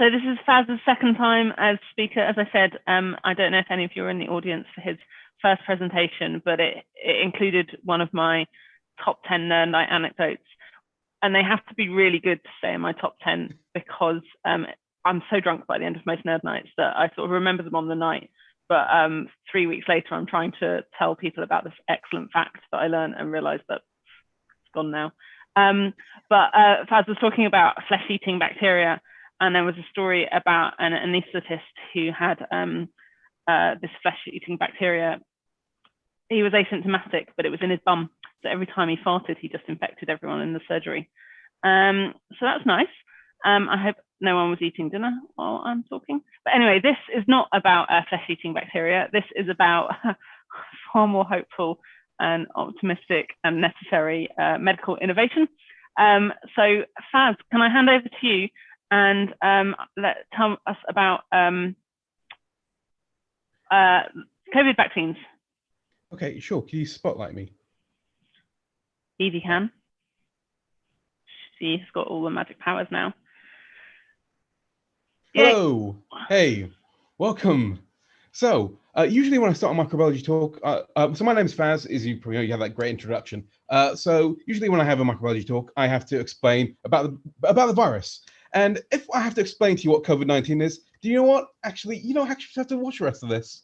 So this is Faz's second time as speaker. As I said, I don't know if any of you are in the audience for his first presentation, but it included one of my top 10 Nerd Nite anecdotes. And they have to be really good to stay in my top 10 because I'm so drunk by the end of most Nerd Nites that I sort of remember them on the night. But 3 weeks later, I'm trying to tell people about this excellent fact that I learned and realized that it's gone now. But Faz was talking about flesh-eating bacteria, and there was a story about an anaesthetist who had this flesh-eating bacteria. He was asymptomatic, but it was in his bum. So every time he farted, he just infected everyone in the surgery. So that's nice. I hope no one was eating dinner while I'm talking. But anyway, this is not about flesh-eating bacteria. This is about far more hopeful and optimistic and necessary medical innovation. So Faz, can I hand over to you and tell us about COVID vaccines? Okay, sure. Can you spotlight me? Evie can. She's got all the magic powers now. Hello. Hey, welcome. So, usually when I start a microbiology talk, so my name's Faz, as you probably know, you have that great introduction. So usually when I have a microbiology talk, I have to explain about the virus. And if I have to explain to you what COVID-19 is, do you know what? Actually, you don't actually have to watch the rest of this.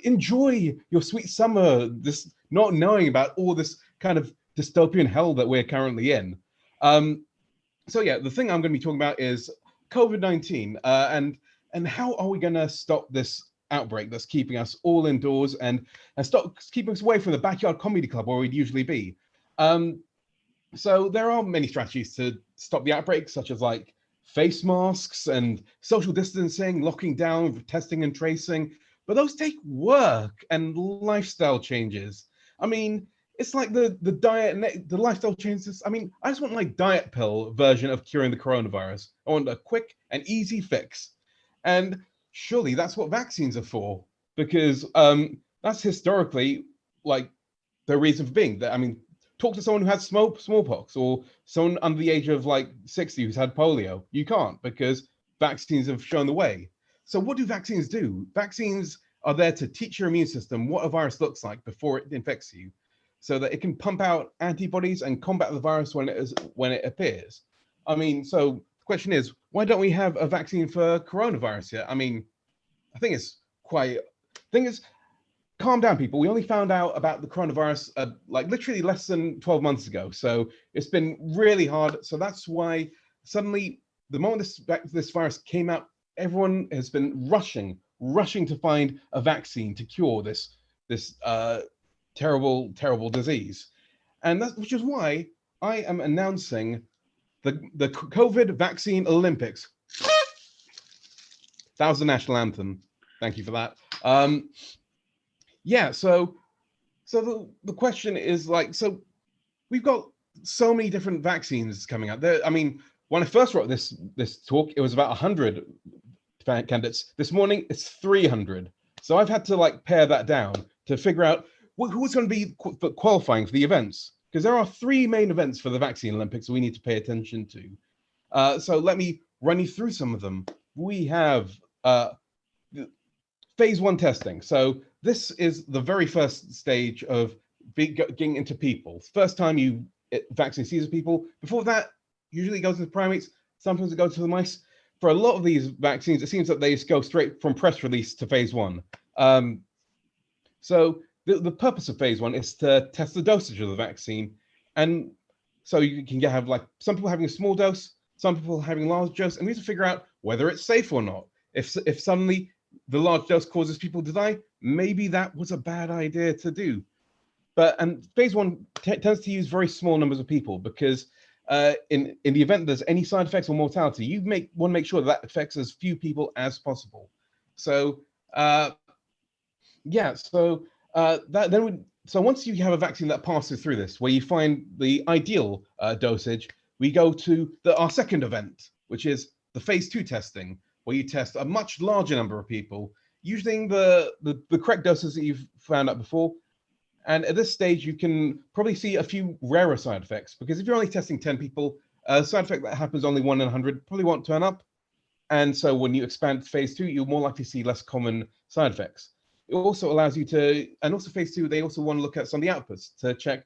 Enjoy your sweet summer, this not knowing about all this kind of dystopian hell that we're currently in. So yeah, the thing I'm going to be talking about is COVID-19 and how are we going to stop this outbreak that's keeping us all indoors and stop keeping us away from the backyard comedy club where we'd usually be. So there are many strategies to stop the outbreak, such as like face masks and social distancing, locking down, testing and tracing, but those take work and lifestyle changes. I mean, it's like the diet, the lifestyle changes. I mean, I just want like diet pill version of curing the coronavirus. I want a quick and easy fix. And surely that's what vaccines are for, because that's historically like the reason for being. I mean, talk to someone who has smallpox or someone under the age of like 60 who's had polio. You can't, because vaccines have shown the way. So what do vaccines do? Vaccines are there to teach your immune system what a virus looks like before it infects you, so that it can pump out antibodies and combat the virus when it appears. I mean, so the question is, why don't we have a vaccine for coronavirus yet? I mean, I think it's quite. Thing is, calm down, people. We only found out about the coronavirus like literally less than 12 months ago. So it's been really hard. So that's why suddenly, the moment this virus came out, everyone has been rushing to find a vaccine to cure this terrible disease. And which is why I am announcing the COVID vaccine Olympics. That was the national anthem. Thank you for that. Yeah, so the question is like, so we've got so many different vaccines coming out there. I mean, when I first wrote this talk, it was about 100 candidates. This morning, it's 300. So I've had to like pare that down to figure out who's going to be qualifying for the events, because there are 3 main events for the vaccine Olympics we need to pay attention to. So let me run you through some of them. We have phase 1 testing. So this is the very first stage of getting into people. First time vaccine sees people. Before that, usually it goes into primates. Sometimes it goes to the mice. For a lot of these vaccines, it seems that they just go straight from press release to phase 1. So the purpose of phase 1 is to test the dosage of the vaccine. And so you can have like some people having a small dose, some people having a large dose, and we have to figure out whether it's safe or not. If suddenly the large dose causes people to die, maybe that was a bad idea to do. And phase 1 tends to use very small numbers of people, because in the event there's any side effects or mortality, you want to make sure that affects as few people as possible. So yeah, so so once you have a vaccine that passes through this, where you find the ideal dosage, we go to our second event, which is the phase 2 testing, where you test a much larger number of people using the correct doses that you've found out before. And at this stage, you can probably see a few rarer side effects, because if you're only testing 10 people, a side effect that happens only 1 in 100 probably won't turn up. And so when you expand to phase 2, you're more likely to see less common side effects. It also allows you to, and also phase 2, they also want to look at some of the outputs to check,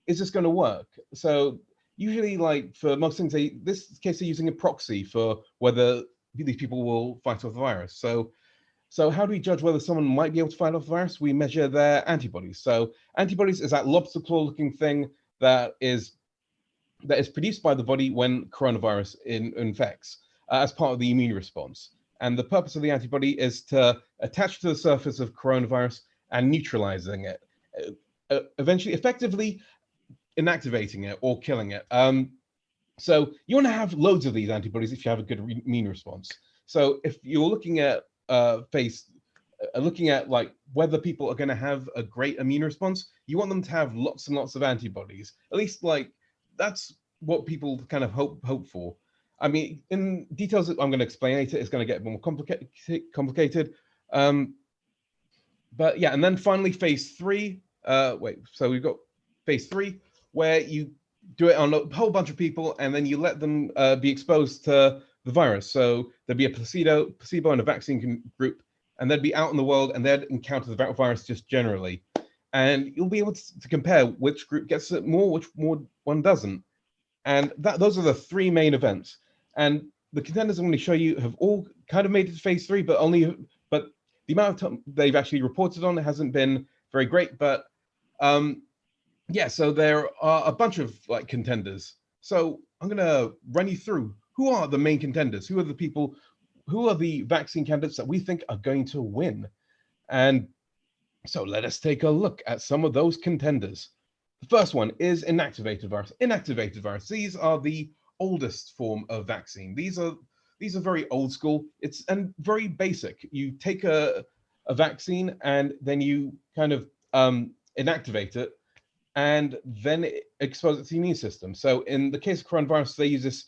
is this going to work? So usually, like for most things, this case they're using a proxy for whether these people will fight off the virus. So how do we judge whether someone might be able to fight off the virus? We measure their antibodies. So antibodies is that lobster claw-looking thing that is produced by the body when coronavirus infects as part of the immune response. And the purpose of the antibody is to attach to the surface of coronavirus and neutralizing it, eventually effectively inactivating it or killing it. So you want to have loads of these antibodies if you have a good immune response. So if you're looking at looking at like whether people are going to have a great immune response, you want them to have lots and lots of antibodies. At least like that's what people kind of hope for. I mean, in details that I'm going to explain later, it's going to get more complicated. But yeah, and then finally phase 3. So we've got phase 3 where you do it on a whole bunch of people and then you let them be exposed to the virus. So there'd be a placebo and a vaccine group, and they'd be out in the world and they'd encounter the virus just generally. And you'll be able to compare which group gets it more, which one doesn't. And those are the 3 main events. And the contenders I'm going to show you have all kind of made it to phase 3, but the amount of time they've actually reported on it hasn't been very great. But yeah, so there are a bunch of like contenders. So I'm going to run you through who are the main contenders, who are the vaccine candidates that we think are going to win. And so let us take a look at some of those contenders. The first one is inactivated virus. Inactivated virus. These are the oldest form of vaccine. These are very old school. And very basic. You take a vaccine and then you kind of inactivate it and then it exposes it to the immune system. So in the case of coronavirus, they use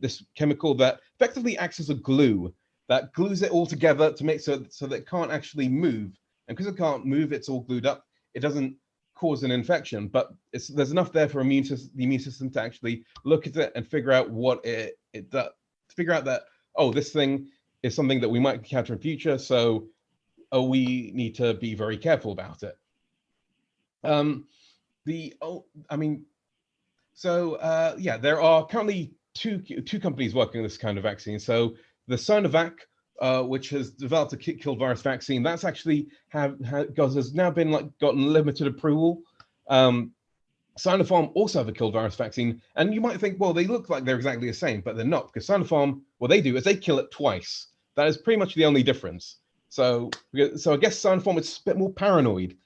this chemical that effectively acts as a glue that glues it all together to make so that it can't actually move. And because it can't move, it's all glued up. It doesn't cause an infection, but there's enough there for the immune system to actually look at it and figure out what it does. Figure out that, oh, this thing is something that we might encounter in future, so we need to be very careful about it. Yeah, there are currently two companies working on this kind of vaccine. So the Sinovac, which has developed a killed virus vaccine, that's actually has now been gotten limited approval. Sinopharm also have a killed virus vaccine, and you might think, well, they look like they're exactly the same, but they're not, because Sinopharm, what they do is they kill it twice. That is pretty much the only difference. So I guess Sinopharm is a bit more paranoid,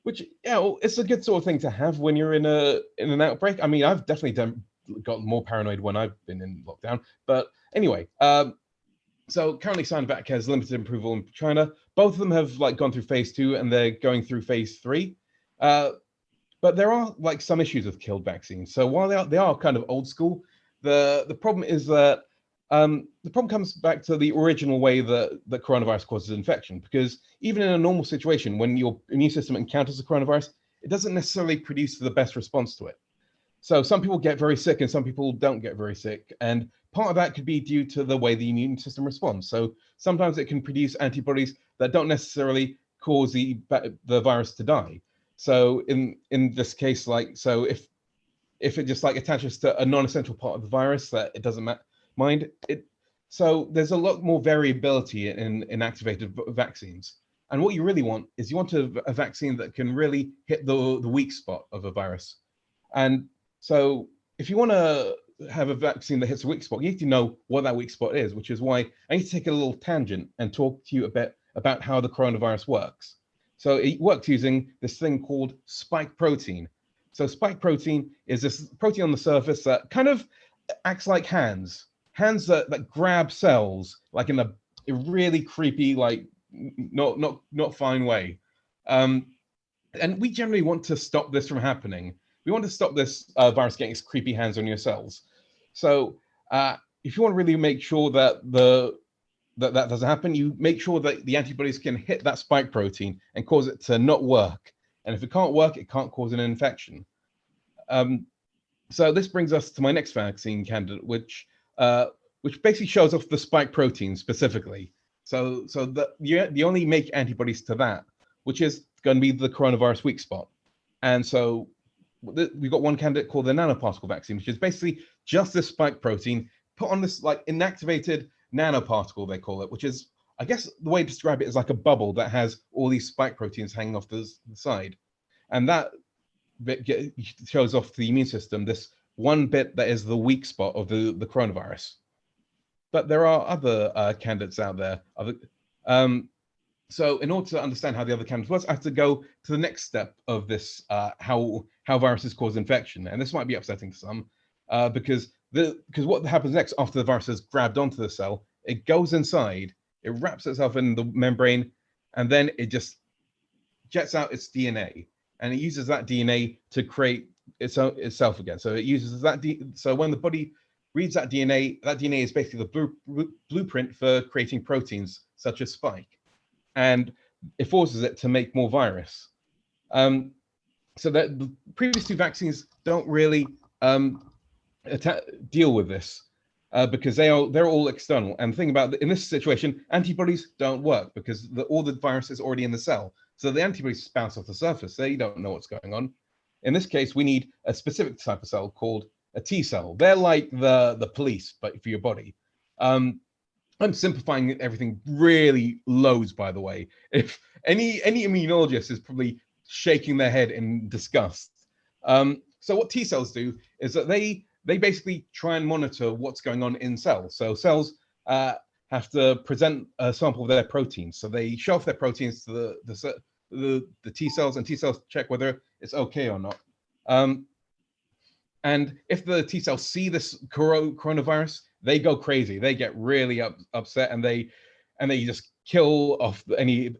which it's a good sort of thing to have when you're in an outbreak. I mean, I've definitely got more paranoid when I've been in lockdown. But anyway, so currently Sinovac has limited approval in China. Both of them have gone through phase 2 and they're going through phase 3. But there are some issues with killed vaccines. So while they are kind of old school, the problem is that the problem comes back to the original way that coronavirus causes infection. Because even in a normal situation, when your immune system encounters the coronavirus, it doesn't necessarily produce the best response to it. So some people get very sick and some people don't get very sick. And part of that could be due to the way the immune system responds. So sometimes it can produce antibodies that don't necessarily cause the virus to die. So in this case, if it just attaches to a non-essential part of the virus that it doesn't mind it. So there's a lot more variability in activated vaccines. And what you really want is you want a vaccine that can really hit the weak spot of a virus. And so if you want to have a vaccine that hits a weak spot, you need to know what that weak spot is, which is why I need to take a little tangent and talk to you a bit about how the coronavirus works. So it works using this thing called spike protein. So spike protein is this protein on the surface that kind of acts like hands that grab cells in a really creepy, not fine way. And we generally want to stop this from happening. We want to stop this virus getting its creepy hands on your cells. So if you want to really make sure that that doesn't happen, you make sure that the antibodies can hit that spike protein and cause it to not work. And if it can't work, it can't cause an infection. So this brings us to my next vaccine candidate, which which basically shows off the spike protein specifically. So you only make antibodies to that, which is going to be the coronavirus weak spot. And so we've got one candidate called the nanoparticle vaccine, which is basically just this spike protein put on this like inactivated nanoparticle, they call it, which is, I guess the way to describe it is like a bubble that has all these spike proteins hanging off the side. And that bit shows off to the immune system this one bit that is the weak spot of the coronavirus. But there are other candidates out there. So in order to understand how the other candidates work, I have to go to the next step of this, how viruses cause infection. And this might be upsetting to some, because what happens next after the virus has grabbed onto the cell, it goes inside, it wraps itself in the membrane, and then it just jets out its DNA. And it uses that DNA to create itself again. So it uses that. So when the body reads that DNA is basically the blueprint for creating proteins such as spike, and it forces it to make more virus. So that the previous two vaccines don't really deal with this because they're all external. And the thing about in this situation, antibodies don't work because all the virus is already in the cell. So the antibodies bounce off the surface. They don't know what's going on. In this case, we need a specific type of cell called a T cell. They're like the police, but for your body. I'm simplifying everything really loads, by the way. If any immunologist is probably shaking their head in disgust. So what T cells do is that they basically try and monitor what's going on in cells. So cells have to present a sample of their proteins. So they show off their proteins to the T cells, and T cells check whether it's okay or not. And if the T cells see this coronavirus, they go crazy. They get really upset, and they just kill off any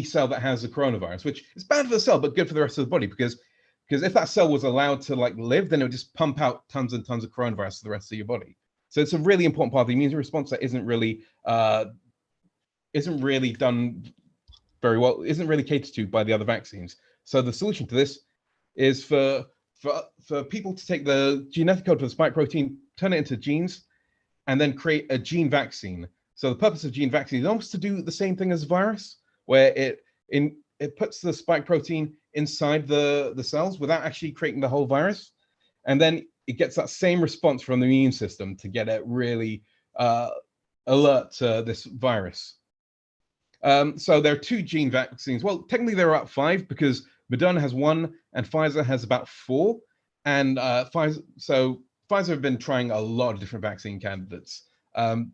cell that has the coronavirus, which is bad for the cell but good for the rest of the body, because if that cell was allowed to like live, then it would just pump out tons and tons of coronavirus to the rest of your body. So it's a really important part of the immune response that isn't really done very well, isn't really catered to by the other vaccines. So the solution to this is for people to take the genetic code for the spike protein, turn it into genes, and then create a gene vaccine. So the purpose of gene vaccine is almost to do the same thing as a virus, where it puts the spike protein inside the cells without actually creating the whole virus, and then it gets that same response from the immune system to get it really alert to this virus. So there are two gene vaccines. Well, technically there are about 5 because Moderna has 1 and Pfizer has about 4. And Pfizer have been trying a lot of different vaccine candidates. And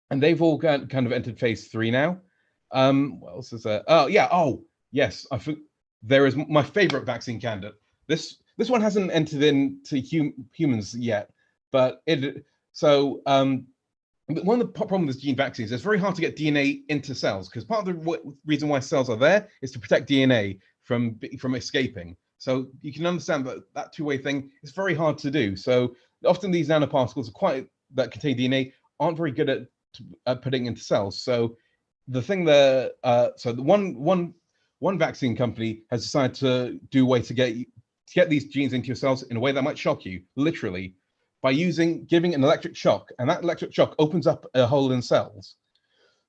they've all kind of entered phase 3 now. What else is there? Oh, yeah. Oh, yes. There is my favorite vaccine candidate. This one hasn't entered into humans yet, but one of the problems with gene vaccines is it's very hard to get DNA into cells, because part of the reason why cells are there is to protect DNA from escaping. So you can understand that two-way thing is very hard to do. So often these nanoparticles that contain DNA aren't very good at putting into cells. So the thing that one vaccine company has decided to do a way to get these genes into your cells in a way that might shock you, literally, by giving an electric shock, and that electric shock opens up a hole in cells.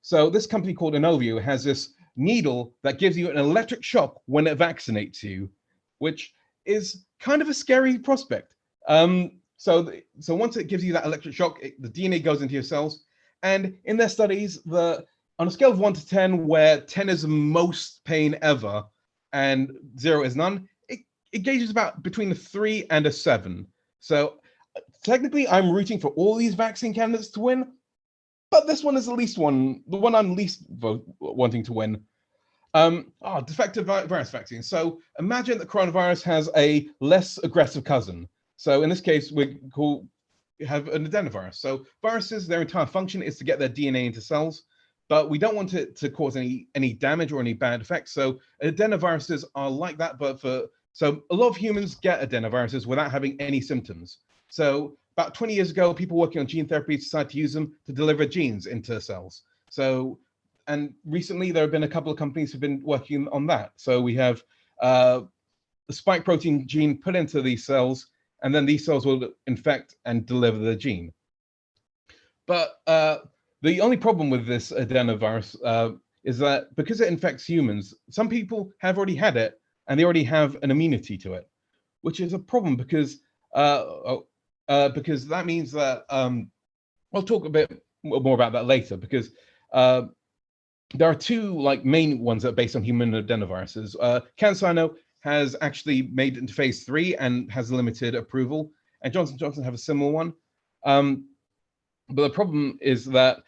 So this company called Inovio has this needle that gives you an electric shock when it vaccinates you, which is kind of a scary prospect. So once it gives you that electric shock, the DNA goes into your cells, and in their studies, on a scale of 1 to 10, where 10 is the most pain ever and 0 is none, it gauges about between a 3 and a 7. So technically, I'm rooting for all these vaccine candidates to win, but this one is the one I'm least wanting to win. Defective virus vaccine. So imagine that coronavirus has a less aggressive cousin. So in this case, we have an adenovirus. So viruses, their entire function is to get their DNA into cells, but we don't want it to cause any damage or any bad effects. So adenoviruses are like that, so a lot of humans get adenoviruses without having any symptoms. So about 20 years ago, people working on gene therapy decided to use them to deliver genes into cells. And recently there have been a couple of companies who've been working on that. So we have the spike protein gene put into these cells, and then these cells will infect and deliver the gene. But the only problem with this adenovirus is that because it infects humans, some people have already had it and they already have an immunity to it, which is a problem because that means that I'll talk a bit more about that later, because there are two main ones that are based on human adenoviruses. CanSino has actually made it into phase 3 and has limited approval, and Johnson & Johnson have a similar one. But the problem is that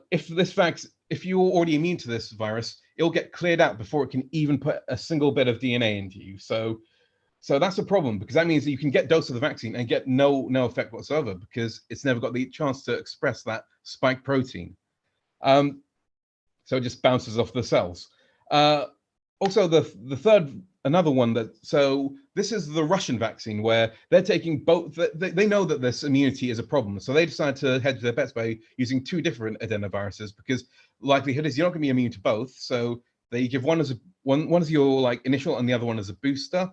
if you're already immune to this virus, it'll get cleared out before it can even put a single bit of DNA into you. So that's a problem, because that means that you can get dose of the vaccine and get no effect whatsoever, because it's never got the chance to express that spike protein. So it just bounces off the cells. Also, another one so this is the Russian vaccine, where they're taking both. They know that this immunity is a problem, so they decide to hedge their bets by using 2 different adenoviruses, because likelihood is you're not going to be immune to both. So they give one as your initial, and the other one as a booster.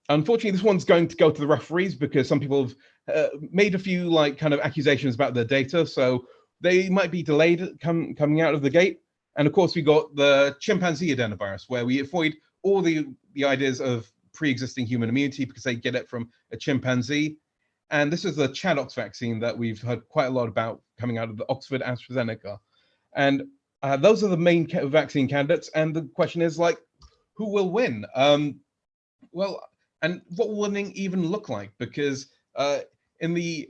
Unfortunately, this one's going to go to the referees, because some people have made a few kind of accusations about their data, so they might be delayed coming out of the gate. And of course, we got the chimpanzee adenovirus, where we avoid all the ideas of pre-existing human immunity because they get it from a chimpanzee. And this is the Chadox vaccine that we've heard quite a lot about coming out of the Oxford AstraZeneca. And those are the main vaccine candidates. And the question is, who will win? Well, and what will winning even look like? Because in the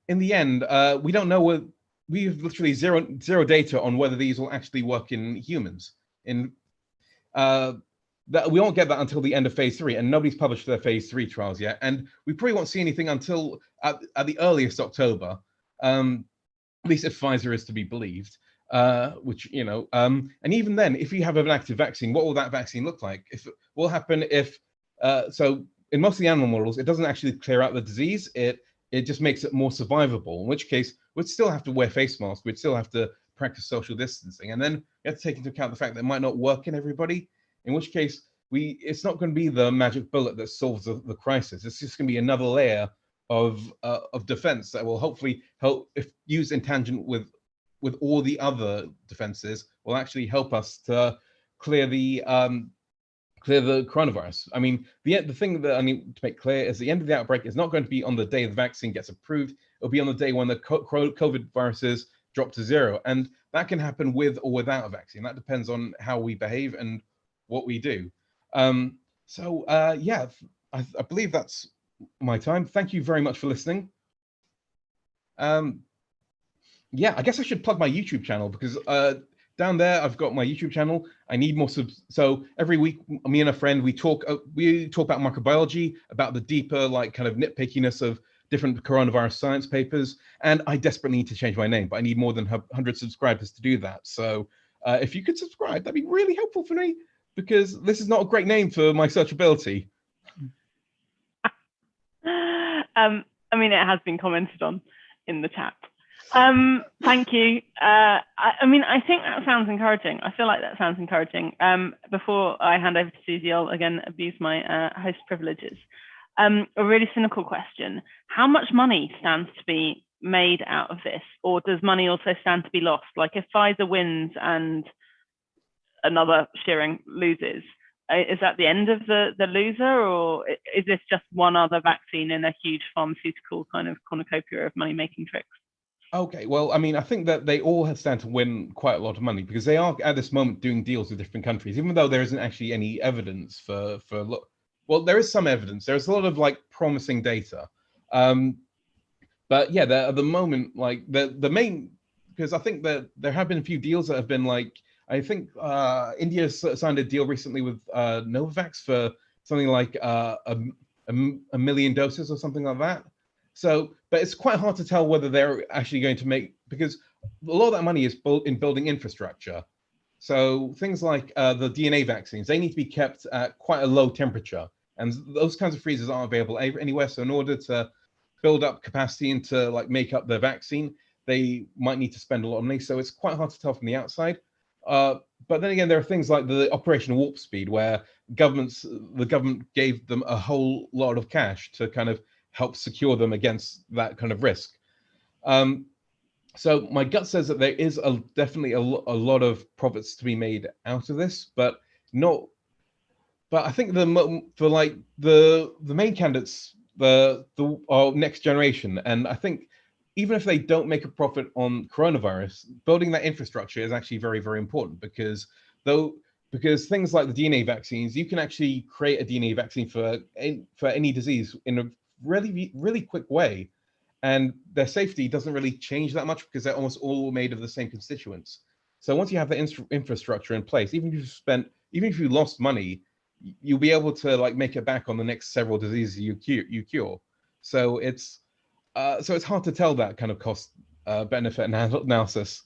end, we don't know we have literally zero data on whether these will actually work in humans. That we won't get that until the end of phase 3, and nobody's published their phase 3 trials yet. And we probably won't see anything until at the earliest October, at least if Pfizer is to be believed. Which and even then, if you have an active vaccine, what will that vaccine look like? What will happen if so in most of the animal models, it doesn't actually clear out the disease. It just makes it more survivable, in which case we'd still have to wear face masks, we'd still have to practice social distancing, and then you have to take into account the fact that it might not work in everybody, in which case it's not going to be the magic bullet that solves the crisis. It's just going to be another layer of defense that will hopefully help, if used in tangent with all the other defenses, will actually help us to clear the coronavirus. I mean, the thing that I need to make clear is the end of the outbreak is not going to be on the day the vaccine gets approved. It'll be on the day when the COVID viruses drop to 0. And that can happen with or without a vaccine. That depends on how we behave and what we do. Yeah, I believe that's my time. Thank you very much for listening. Yeah, I guess I should plug my YouTube channel, because down there I've got my YouTube channel. I need more subs. So every week, me and a friend, we talk about microbiology, about the deeper kind of nitpickiness of different coronavirus science papers. And I desperately need to change my name, but I need more than 100 subscribers to do that. So if you could subscribe, that'd be really helpful for me, because this is not a great name for my searchability. I mean, it has been commented on in the chat. Thank you. I mean, I think that sounds encouraging. I feel like that sounds encouraging. Before I hand over to Susie, I'll again abuse my host privileges. A really cynical question. How much money stands to be made out of this? Or does money also stand to be lost? Like if Pfizer wins and another Shearing loses, is that the end of the loser, or is this just one other vaccine in a huge pharmaceutical kind of cornucopia of money-making tricks? Okay, well, I mean, I think that they all stand to win quite a lot of money, because they are at this moment doing deals with different countries, even though there isn't actually any evidence well, there is some evidence. There's a lot of promising data, but yeah, at the moment, the main, because I think that there have been a few deals that have been I think India signed a deal recently with Novavax for something like a million doses or something like that. So, but it's quite hard to tell whether they're actually going to make, because a lot of that money is in building infrastructure. So things like the DNA vaccines, they need to be kept at quite a low temperature. And those kinds of freezers aren't available anywhere. So in order to build up capacity and to make up the vaccine, they might need to spend a lot of money. So it's quite hard to tell from the outside. But then again, there are things like the Operation Warp Speed, where the government gave them a whole lot of cash to kind of help secure them against that kind of risk. So my gut says that there is definitely a lot of profits to be made out of this, but not. But I think for like the main candidates, the are next generation, and I think even if they don't make a profit on coronavirus, building that infrastructure is actually very, very important because though because things like the DNA vaccines, you can actually create a DNA vaccine for any disease in a really, really quick way, and their safety doesn't really change that much because they're almost all made of the same constituents. So once you have the infrastructure in place, even if you lost money, you'll be able to like make it back on the next several diseases you cure. So it's hard to tell that kind of cost benefit analysis.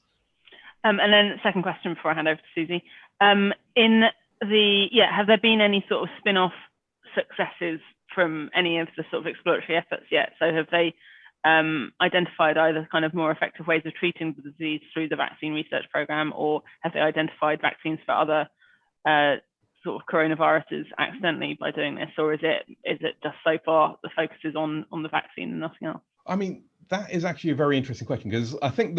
And then second question before I hand over to Susie. Have there been any sort of spin-off successes from any of the sort of exploratory efforts yet? So have they identified either kind of more effective ways of treating the disease through the vaccine research program, or have they identified vaccines for other sort of coronaviruses accidentally by doing this, or is it just so far the focus is on the vaccine and nothing else? I mean, that is actually a very interesting question because I think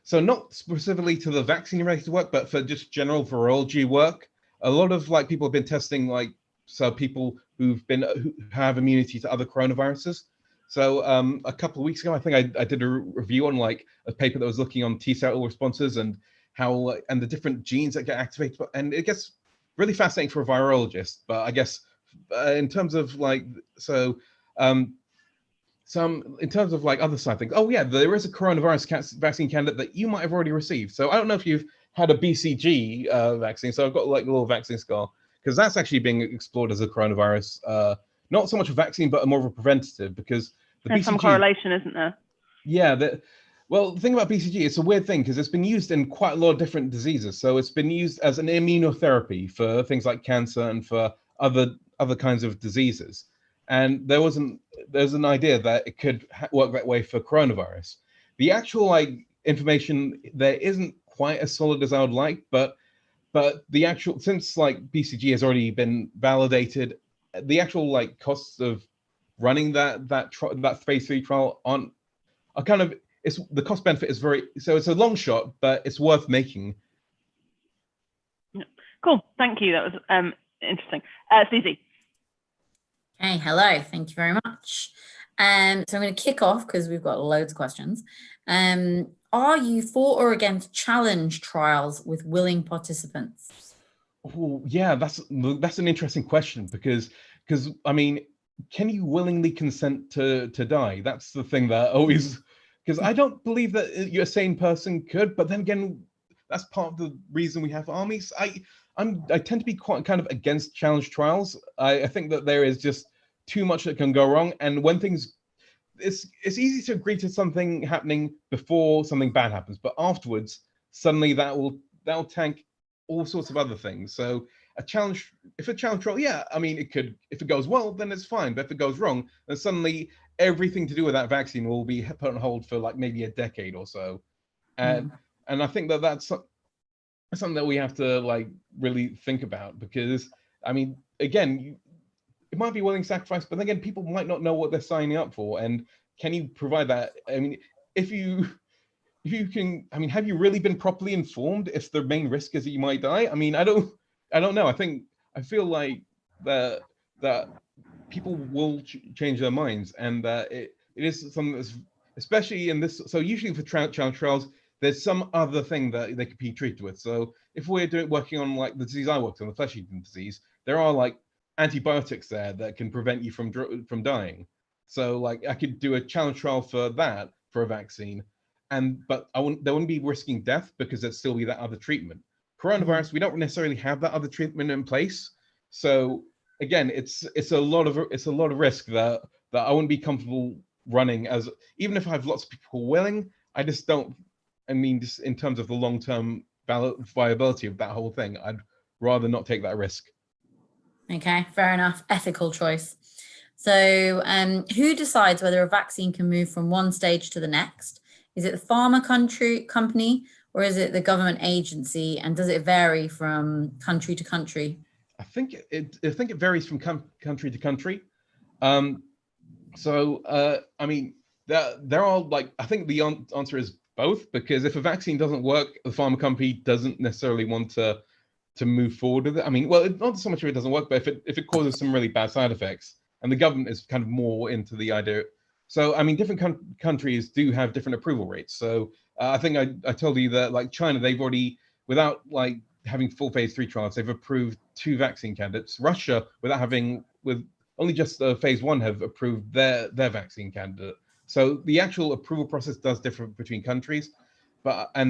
so not specifically to the vaccine related work, but for just general virology work, a lot of like people have been testing people who have immunity to other coronaviruses. So a couple of weeks ago, I think I did a review on like a paper that was looking on T cell responses and how and the different genes that get activated, and it gets really fascinating for a virologist. But I guess in terms of like in terms of like other side things, oh yeah, there is a coronavirus vaccine candidate that you might have already received. So I don't know if you've had a BCG vaccine. So I've got like a little vaccine scar because that's actually being explored as a coronavirus, not so much a vaccine, but more of a preventative because there's some correlation, isn't there? Yeah. Well, the thing about BCG, it's a weird thing because it's been used in quite a lot of different diseases. So it's been used as an immunotherapy for things like cancer and for other kinds of diseases. And there's an idea that it could work that way for coronavirus. The actual like information there isn't quite as solid as I would like, but the actual, since like BCG has already been validated, the actual like costs of running that phase 3 trial are kind of, it's the cost benefit is so it's a long shot, but it's worth making. Cool, thank you. That was interesting. Susie. Hey, hello. Thank you very much. So I'm going to kick off because we've got loads of questions. Are you for or against challenge trials with willing participants? Oh, yeah, that's an interesting question because I mean, can you willingly consent to die? That's the thing that always, because I don't believe that you're a sane person could, but then again, that's part of the reason we have armies. I tend to be quite kind of against challenge trials. I think that there is just too much that can go wrong, and when things, it's easy to agree to something happening before something bad happens, but afterwards, suddenly that'll tank all sorts of other things. So if a challenge trial, yeah, I mean, it could, if it goes well, then it's fine. But if it goes wrong, then suddenly everything to do with that vaccine will be put on hold for like maybe a decade or so. And I think that that's something that we have to like really think about because, I mean, again, it might be willing sacrifice, but then again, people might not know what they're signing up for. And can you provide that? I mean, if you can, I mean, have you really been properly informed if the main risk is that you might die? I mean, I don't know. I feel like that people will change their minds, and that it is something that's, especially in this. So usually for challenge trials, there's some other thing that they could be treated with. So if we're working on like the disease I worked on, the flesh-eating disease, there are like antibiotics there that can prevent you from dying. So like I could do a challenge trial for that, for a vaccine, but there wouldn't be risking death because there'd still be that other treatment. Coronavirus, we don't necessarily have that other treatment in place. So again, it's a lot of risk that I wouldn't be comfortable running, as even if I have lots of people willing, I just don't. I mean, just in terms of the long-term viability of that whole thing, I'd rather not take that risk. Okay, fair enough. Ethical choice. So who decides whether a vaccine can move from one stage to the next? Is it the pharma company or is it the government agency? And does it vary from country to country? I think it varies from country to country. I mean, there are like, I think the answer is both, because if a vaccine doesn't work, the pharma company doesn't necessarily want to move forward with it. I mean, well, not so much if it doesn't work, but if it causes some really bad side effects, and the government is kind of more into the idea. So, I mean, different countries do have different approval rates. So, I think I told you that, like China, they've already, without like having full phase 3 trials, they've approved 2 vaccine candidates. Russia, with only just phase 1, have approved their vaccine candidate. So the actual approval process does differ between countries, but I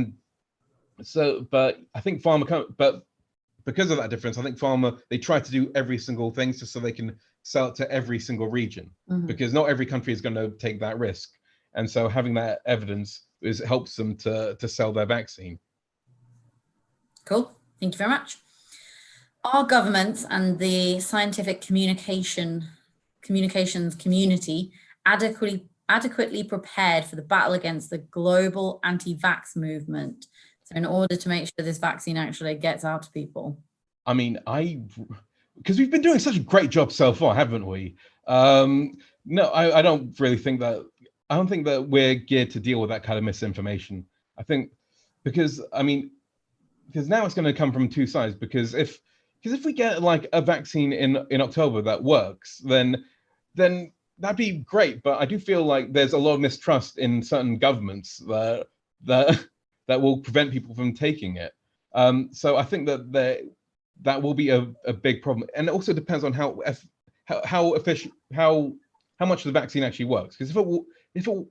think but because of that difference, I think pharma, they try to do every single thing just so they can sell it to every single region, because not every country is going to take that risk. And so having that evidence helps them to sell their vaccine. Cool. Thank you very much. Are governments and the scientific communications community adequately prepared for the battle against the global anti-vax movement? So in order to make sure this vaccine actually gets out to people? I mean, because we've been doing such a great job so far, haven't we? No, I don't really think that. I don't think that we're geared to deal with that kind of misinformation. I think because now it's going to come from 2 sides. Because if we get like a vaccine in October that works, then that'd be great. But I do feel like there's a lot of mistrust in certain governments that will prevent people from taking it. So I think that will be a big problem, and it also depends on how efficient, how much the vaccine actually works. Because if it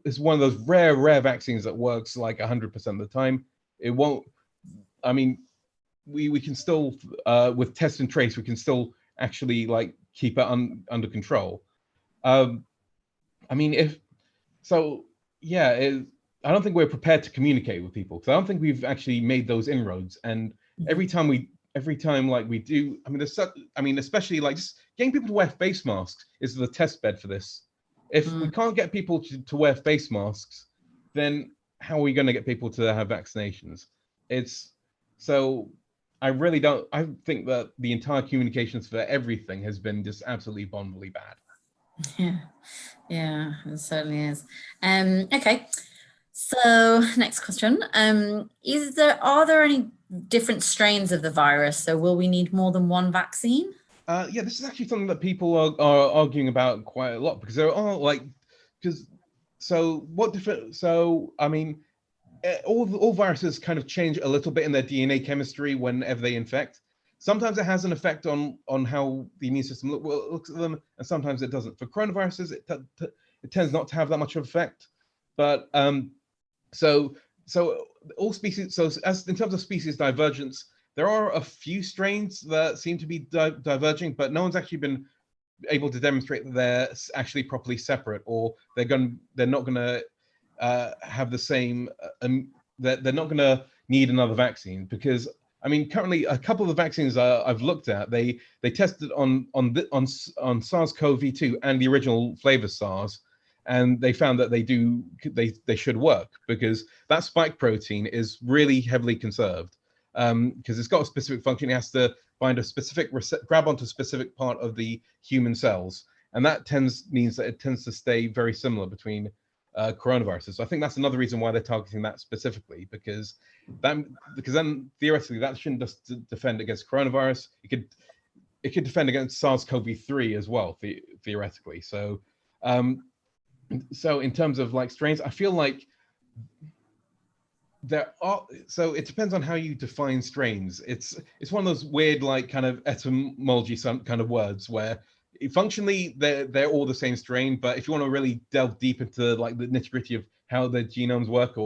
is one of those rare vaccines that works like 100% of the time, it won't. I mean, we can still with test and trace, we can still actually like keep it under control. I mean, I don't think we're prepared to communicate with people, because I don't think we've actually made those inroads. And every time like we do, I mean, especially like just getting people to wear face masks is the test bed for this. If we can't get people to wear face masks, then how are we going to get people to have vaccinations? I really don't. I think that the entire communications for everything has been just absolutely abominably bad. Yeah, it certainly is. Okay. So next question, are there any different strains of the virus? So will we need more than one vaccine? Yeah, this is actually something that people are arguing about quite a lot, because there are I mean, all viruses kind of change a little bit in their DNA chemistry whenever they infect. Sometimes it has an effect on how the immune system looks at them, and sometimes it doesn't. For coronaviruses, it tends not to have that much of effect. But so all species. So as in terms of species divergence, there are a few strains that seem to be diverging, but no one's actually been able to demonstrate that they're actually properly separate, or they're not going to have the same. They're not going to need another vaccine, because I mean, currently a couple of the vaccines I've looked at, they tested on SARS-CoV-2 and the original flavor SARS, and they found that they should work, because that spike protein is really heavily conserved, because it's got a specific function. It has to bind grab onto a specific part of the human cells, and that means that it tends to stay very similar between coronaviruses. So I think that's another reason why they're targeting that specifically, because then theoretically that shouldn't just defend against coronavirus. It could defend against SARS-CoV-3 as well, theoretically. So in terms of like strains, I feel like it depends on how you define strains. It's one of those weird like kind of etymology kind of words where functionally they're all the same strain, but if you want to really delve deep into like the nitty-gritty of how the genomes work,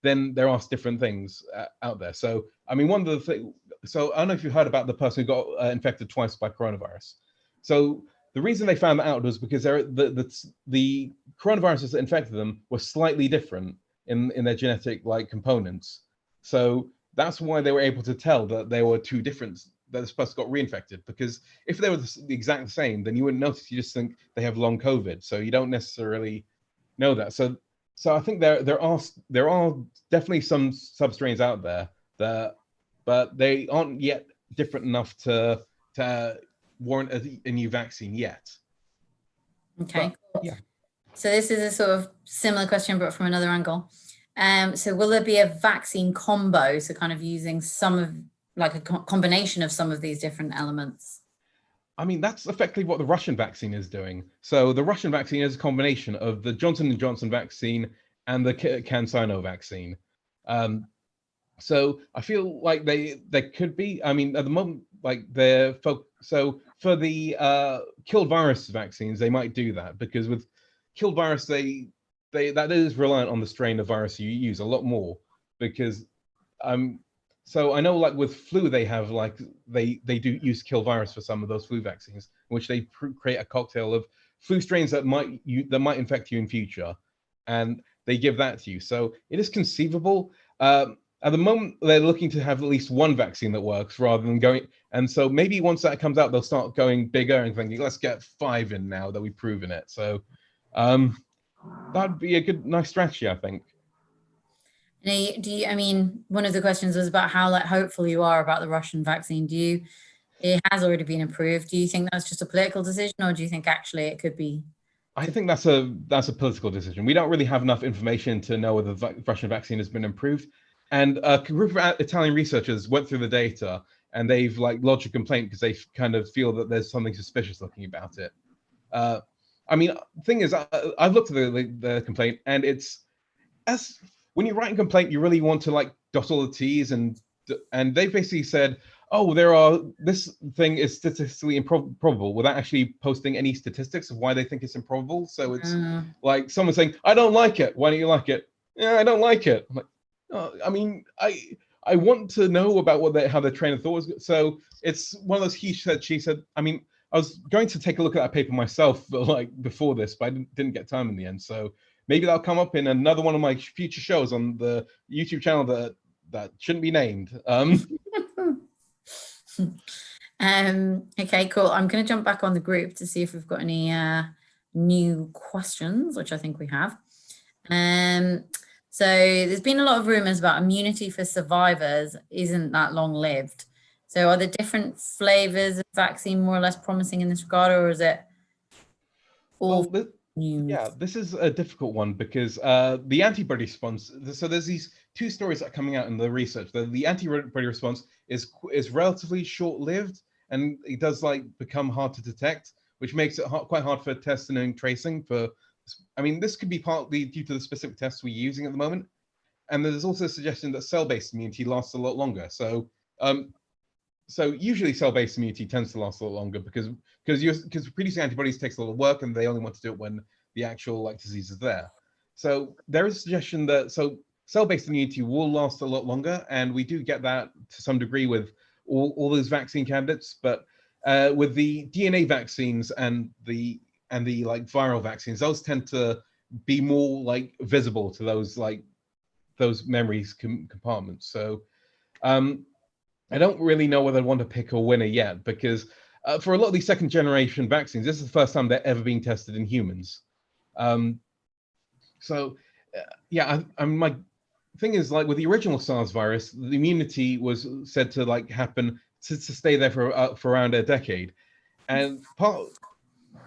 then there are different things out there. So I mean, one of the things. So I don't know if you heard about the person who got infected twice by coronavirus. So the reason they found that out was because the coronaviruses that infected them were slightly different in their genetic like components. So that's why they were able to tell that there were 2 different, that this person got reinfected. Because if they were the exact same, then you wouldn't notice. You just think they have long COVID, so you don't necessarily know that. So I think there are definitely some substrains out there but they aren't yet different enough to warrant a new vaccine yet. Okay. But, yeah. So this is a sort of similar question, but from another angle. So will there be a vaccine combo? So kind of using some of, like a combination of some of these different elements? I mean, that's effectively what the Russian vaccine is doing. So the Russian vaccine is a combination of the Johnson & Johnson vaccine and the CanSino vaccine. So I feel like they could be. I mean, at the moment, like so for the killed virus vaccines, they might do that, because with killed virus, that is reliant on the strain of virus you use a lot more, because so I know, like with flu, they have like they do use kill virus for some of those flu vaccines, in which they create a cocktail of flu strains that might infect you in future, and they give that to you. So it is conceivable. At the moment, they're looking to have at least one vaccine that works rather than going. And so maybe once that comes out, they'll start going bigger and thinking, let's get 5 in now that we've proven it. So that'd be a nice strategy, I think. I mean, one of the questions was about how like hopeful you are about the Russian vaccine. It has already been approved. Do you think that's just a political decision, or do you think actually it could be? I think that's a political decision. We don't really have enough information to know whether the Russian vaccine has been approved. And a group of Italian researchers went through the data, and they've like lodged a complaint because they kind of feel that there's something suspicious looking about it. I mean, the thing is, I've looked at the complaint, and it's when you write a complaint, you really want to like dot all the T's, and they basically said, oh, this thing is statistically improbable, without actually posting any statistics of why they think it's improbable. So it's like someone saying, I don't like it. Why don't you like it? Yeah, I don't like it. I'm like, oh, I mean, I want to know about how their train of thought was. So it's one of those he said, she said. I mean, I was going to take a look at that paper myself, like before this, but I didn't get time in the end. So maybe that'll come up in another one of my future shows on the YouTube channel that shouldn't be named. Okay, cool. I'm going to jump back on the group to see if we've got any new questions, which I think we have. So there's been a lot of rumors about immunity for survivors isn't that long lived. So are the different flavors of vaccine more or less promising in this regard, or is it all news? Yeah, this is a difficult one, because the antibody response, so there's these two stories that are coming out in the research. The antibody response is relatively short-lived, and it does like become hard to detect, which makes it quite hard for testing and tracing. I mean, this could be partly due to the specific tests we're using at the moment. And there's also a suggestion that cell-based immunity lasts a lot longer. So usually cell-based immunity tends to last a lot longer, because producing antibodies takes a lot of work, and they only want to do it when the actual like disease is there. So there is a suggestion that cell-based immunity will last a lot longer, and we do get that to some degree with all those vaccine candidates. But with the DNA vaccines and the like viral vaccines, those tend to be more like visible to those memory compartments. So I don't really know whether I want to pick a winner yet, because for a lot of these second generation vaccines, this is the first time they're ever being tested in humans. Yeah, my thing is, like with the original SARS virus, the immunity was said to like happen to stay there for around a decade, and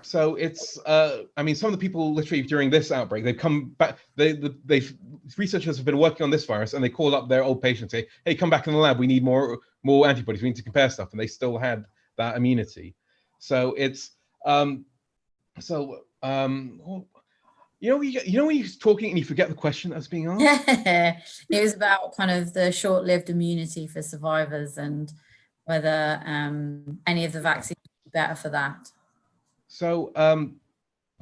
so it's I mean, some of the people literally during this outbreak, they've come back. Researchers have been working on this virus, and they called up their old patients, say, "Hey, come back in the lab. We need more antibodies. We need to compare stuff," and they still had that immunity. So it's you know when you're talking and you forget the question that's being asked. It was about kind of the short-lived immunity for survivors, and whether any of the vaccines would be better for that. So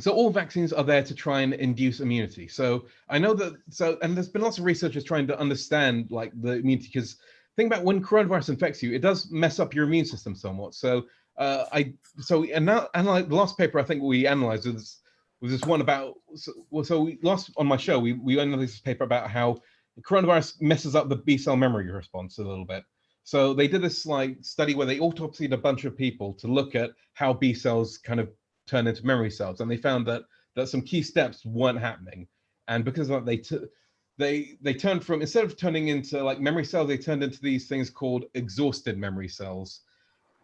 all vaccines are there to try and induce immunity. So I know that. And there's been lots of researchers trying to understand like the immunity, because think about when coronavirus infects you, it does mess up your immune system somewhat. So like the last paper I think we analyzed was this one about. On my show we analyzed this paper about how coronavirus messes up the B cell memory response a little bit. So they did this like study where they autopsied a bunch of people to look at how B cells kind of turn into memory cells, and they found that some key steps weren't happening, and because of that, they turned from, instead of turning into like memory cells, they turned into these things called exhausted memory cells.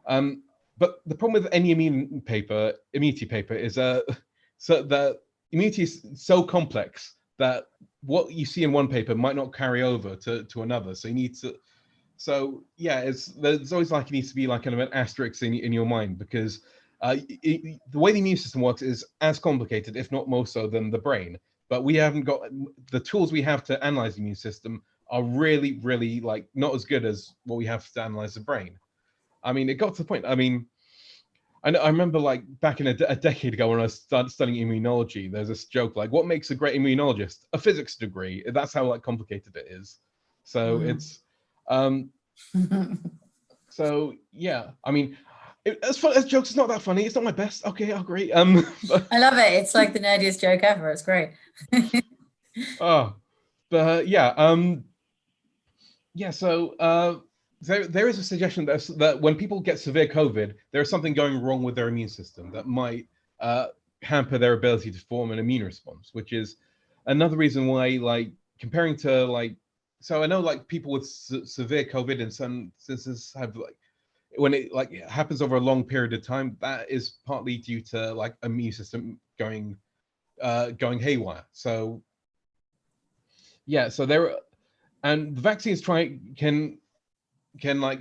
But the problem with any immunity paper is so the immunity is so complex that what you see in one paper might not carry over to another. So you need to. So yeah, there's always like it needs to be like kind of an asterisk in your mind, because the way the immune system works is as complicated, if not more so, than the brain. But we haven't got the tools we have to analyze the immune system are really, really like not as good as what we have to analyze the brain. I mean, it got to the point. I mean, I remember like back in a decade ago when I started studying immunology, there's this joke like, what makes a great immunologist? A physics degree. That's how like complicated it is. So it's so yeah, I mean, as fun as jokes, it's not that funny. It's not my best. Okay, oh great. But I love it. It's like the nerdiest joke ever. It's great. But yeah, yeah. So there is a suggestion that when people get severe COVID, there is something going wrong with their immune system that might hamper their ability to form an immune response, which is another reason why, like, comparing to like, so I know like people with severe COVID in some instances have like, when it like happens over a long period of time, that is partly due to like immune system going haywire. So yeah, so there, and the vaccines can like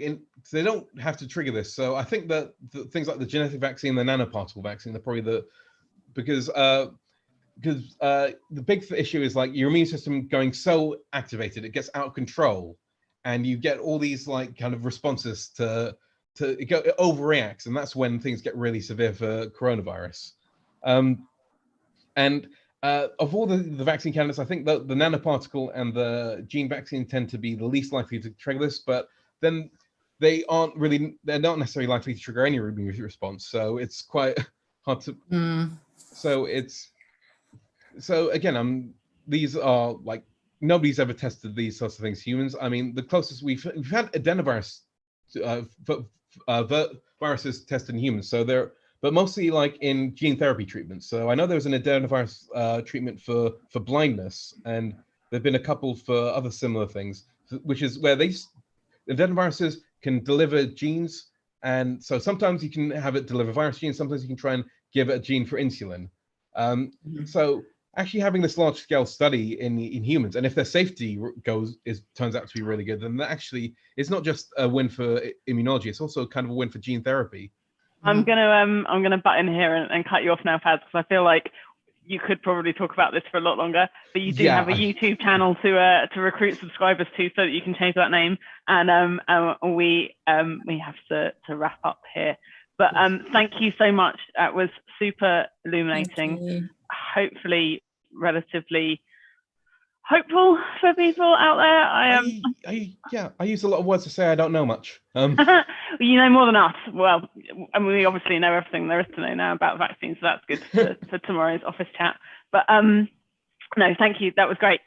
they don't have to trigger this. So I think that things like the genetic vaccine, the nanoparticle vaccine, they're probably because the big issue is like your immune system going so activated, it gets out of control, and you get all these like kind of responses it overreacts, and that's when things get really severe for coronavirus. And of all the vaccine candidates, I think the nanoparticle and the gene vaccine tend to be the least likely to trigger this, but then they're not necessarily likely to trigger any immune response. So it's quite hard to. So again, these are like nobody's ever tested these sorts of things humans. I mean, the closest we've had adenovirus viruses tested in humans. So but mostly like in gene therapy treatments. So I know there was an adenovirus treatment for blindness, and there've been a couple for other similar things, which is where adenoviruses can deliver genes, and so sometimes you can have it deliver virus genes, sometimes you can try and give it a gene for insulin. So actually having this large scale study in humans, and if their safety turns out to be really good, then that actually it's not just a win for immunology, it's also kind of a win for gene therapy. I'm gonna butt in here and cut you off now, Faz, because I feel like you could probably talk about this for a lot longer, but you do have a YouTube channel to recruit subscribers to, so that you can change that name. And we have to wrap up here. But thank you so much. That was super illuminating. Hopefully, relatively hopeful for people out there. I use a lot of words to say I don't know much. You know more than us. Well, I mean, we obviously know everything there is to know now about vaccines, so that's good for tomorrow's office chat. But no, thank you. That was great.